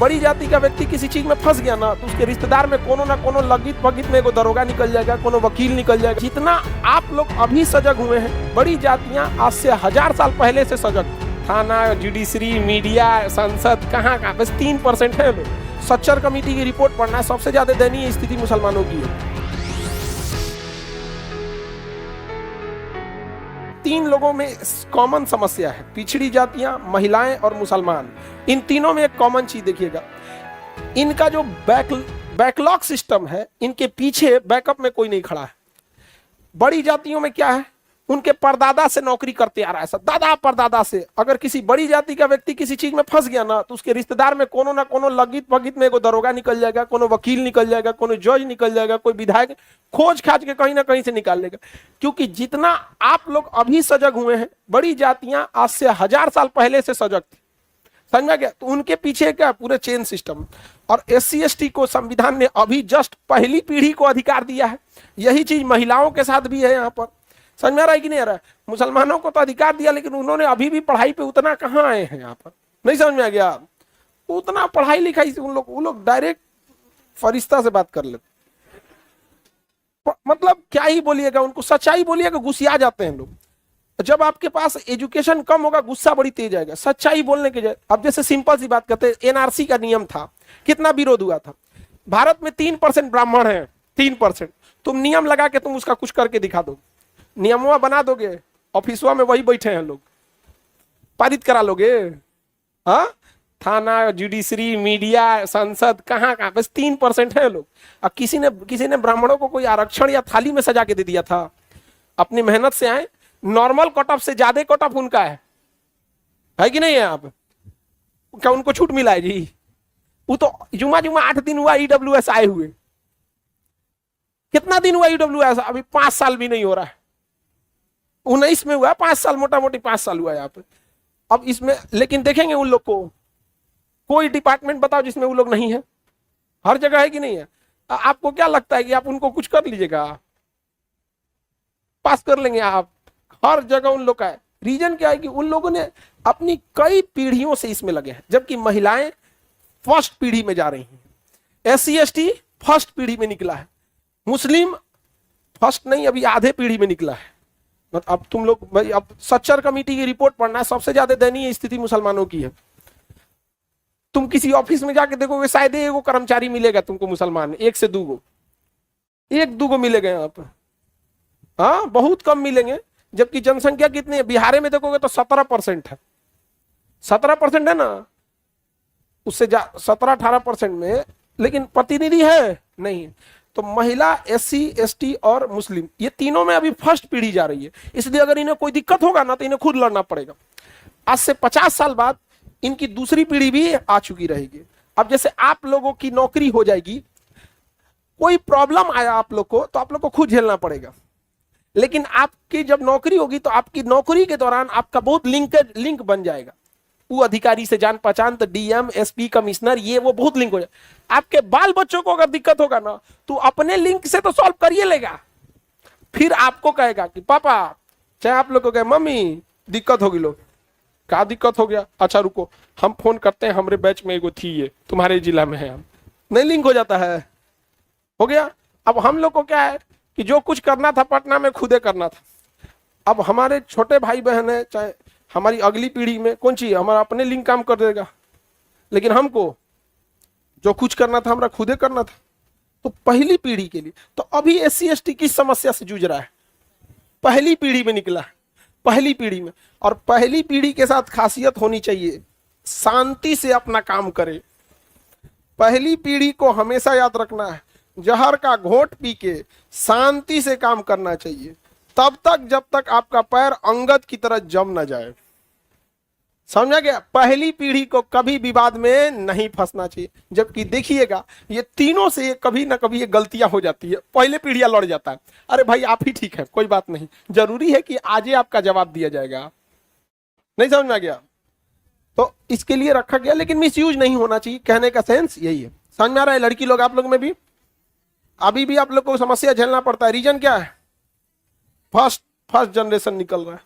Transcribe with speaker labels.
Speaker 1: बड़ी जाति का व्यक्ति किसी चीज में फंस गया ना, तो उसके रिश्तेदार में कोनो ना कोनो लगित भगित में एगो दरोगा निकल जाएगा, कोनो वकील निकल जाएगा। जितना आप लोग अभी सजग हुए हैं, बड़ी जातियां आज से 1000 साल पहले से सजग। थाना, जुडिशरी, मीडिया, संसद, कहाँ बस 3% है लोग। सच्चर कमेटी की रिपोर्ट पढ़ना है, सबसे ज्यादा दयनीय स्थिति मुसलमानों की है। 3 लोगों में कॉमन समस्या है, पिछड़ी जातियां, महिलाएं और मुसलमान। इन तीनों में एक कॉमन चीज देखिएगा, इनका जो बैकलॉग सिस्टम है, इनके पीछे बैकअप में कोई नहीं खड़ा है। बड़ी जातियों में क्या है, उनके परदादा से नौकरी करते आ रहा है, दादा परदादा से। अगर किसी बड़ी जाति का व्यक्ति किसी चीज में फंस गया ना, तो उसके रिश्तेदार में कोनो ना कोनो लगित भगित में एगो दरोगा निकल जाएगा, कोनो वकील निकल जाएगा, कोनो जज निकल जाएगा, कोई विधायक खोज खाज के कहीं ना कहीं से निकाल लेगा। क्योंकि जितना आप लोग अभी सजग हुए हैं, बड़ी जातियां आज से 1000 साल पहले से सजग थी। समझ में गया? तो उनके पीछे क्या पूरे चेन सिस्टम। और SC ST को संविधान ने अभी जस्ट पहली पीढ़ी को अधिकार दिया है। यही चीज महिलाओं के साथ भी है। यहाँ पर समझ में आ रहा है कि नहीं आ रहा है? मुसलमानों को तो अधिकार दिया, लेकिन उन्होंने अभी भी पढ़ाई पे उतना कहाँ आए हैं। यहाँ पर नहीं समझ में आ गया? उतना पढ़ाई लिखाई से वो लोग डायरेक्ट फरिश्ता से बात कर लेते। मतलब क्या ही बोलिएगा, उनको सच्चाई बोलिएगा गुस्सिया जाते हैं लोग। जब आपके पास एजुकेशन कम होगा, गुस्सा बड़ी तेज आएगा सच्चाई बोलने के जाए। अब जैसे सिंपल सी बात करते हैं, NRC का नियम था, कितना विरोध हुआ था। भारत में 3% ब्राह्मण है, 3%। तुम नियम लगा के तुम उसका कुछ करके दिखा दो, नियमों बना दोगे, ऑफिसों में वही बैठे हैं लोग, पारित करा लोगे। हाँ, थाना, जुडिशरी, मीडिया, संसद, कहाँ बस 3% है लोग। अब किसी ने ब्राह्मणों को कोई आरक्षण या थाली में सजा के दे दिया था? अपनी मेहनत से आए, नॉर्मल कट ऑफ से ज्यादा कट ऑफ उनका है कि नहीं है? आप क्या उनको छूट मिला है जी? वो तो जुमा 8 दिन हुआ EWS आए हुए। कितना दिन हुआ EWS? अभी 5 साल भी नहीं हो रहा है। 19 में हुआ, 5 साल, मोटा मोटी 5 साल हुआ यहाँ पे। अब इसमें लेकिन देखेंगे उन लोग को, कोई डिपार्टमेंट बताओ जिसमें वो लोग नहीं है? हर जगह है कि नहीं है? आपको क्या लगता है कि आप उनको कुछ कर लीजिएगा, पास कर लेंगे आप? हर जगह उन लोग का है। रीजन क्या है कि उन लोगों ने अपनी कई पीढ़ियों से इसमें लगे हैं, जबकि महिलाएं फर्स्ट पीढ़ी में जा रही हैं। SC ST फर्स्ट पीढ़ी में निकला है, मुस्लिम फर्स्ट नहीं, अभी आधे पीढ़ी में निकला है। अब तुम लोग भाई, अब सच्चर कमेटी की रिपोर्ट पढ़ना है, सबसे ज्यादा दयनीय स्थिति मुसलमानों की है। तुम किसी ऑफिस में जाके देखोगे, शायद एगो कर्मचारी मिलेगा तुमको मुसलमान, 1 से 2 गो, 1-2 मिलेगा यहाँ पर। हाँ, बहुत कम मिलेंगे। जबकि जनसंख्या कितनी है? बिहार में देखोगे तो 17% है। 17% है ना, उससे 17-18% में, लेकिन प्रतिनिधि है नहीं। तो महिला, SC ST और मुस्लिम, ये तीनों में अभी फर्स्ट पीढ़ी जा रही है। इसलिए अगर इन्हें कोई दिक्कत होगा ना, तो इन्हें खुद लड़ना पड़ेगा। आज से 50 साल बाद इनकी दूसरी पीढ़ी भी आ चुकी रहेगी। अब जैसे आप लोगों की नौकरी हो जाएगी, कोई प्रॉब्लम आया आप लोग को, तो आप लोग को खुद झेलना पड़ेगा। लेकिन आपकी जब नौकरी होगी, तो आपकी नौकरी के दौरान आपका बहुत लिंक बन जाएगा। वो अधिकारी से जान पहचान, तो DM, SP, कमिश्नर, ये वो बहुत लिंक हो जाए। आपके बाल बच्चों को अगर दिक्कत होगा ना, तो अपने लिंक से तो सॉल्व करिए लेगा, फिर आपको कहेगा कि पापा, चाहे आप लोग को कहे मम्मी दिक्कत होगी, लोग क्या दिक्कत हो गया, अच्छा रुको हम फोन करते हैं, हमारे बैच में एगो थी, ये तुम्हारे जिला में है, हम नहीं लिंक हो जाता है, हो गया। अब हम लोग को क्या है कि जो कुछ करना था पटना में खुदे करना था। अब हमारे छोटे भाई बहन है, चाहे हमारी अगली पीढ़ी में कौन सी, हमारा अपने लिंक काम कर देगा, लेकिन हमको जो कुछ करना था हमारा खुदे करना था। तो पहली पीढ़ी के लिए तो अभी SC ST किस समस्या से जूझ रहा है? पहली पीढ़ी में निकला है, पहली पीढ़ी में। और पहली पीढ़ी के साथ खासियत होनी चाहिए, शांति से अपना काम करे। पहली पीढ़ी को हमेशा याद रखना है, जहर का घोंट पी के शांति से काम करना चाहिए, तब तक जब तक आपका पैर अंगद की तरह जम ना जाए। समझा गया? पहली पीढ़ी को कभी विवाद में नहीं फंसना चाहिए। जबकि देखिएगा, ये तीनों से कभी ना कभी ये गलतियां हो जाती है। पहले पीढ़ियां लड़ जाता है, अरे भाई आप ही ठीक है, कोई बात नहीं, जरूरी है कि आज ही आपका जवाब दिया जाएगा। नहीं समझ में आ गया? तो इसके लिए रखा गया, लेकिन मिसयूज नहीं होना चाहिए, कहने का सेंस यही है। समझ में आ रहा है? लड़की लोग, आप लोग में भी अभी भी आप लोग को समस्या झेलना पड़ता है। रीजन क्या है? फर्स्ट जनरेशन निकल रहा है।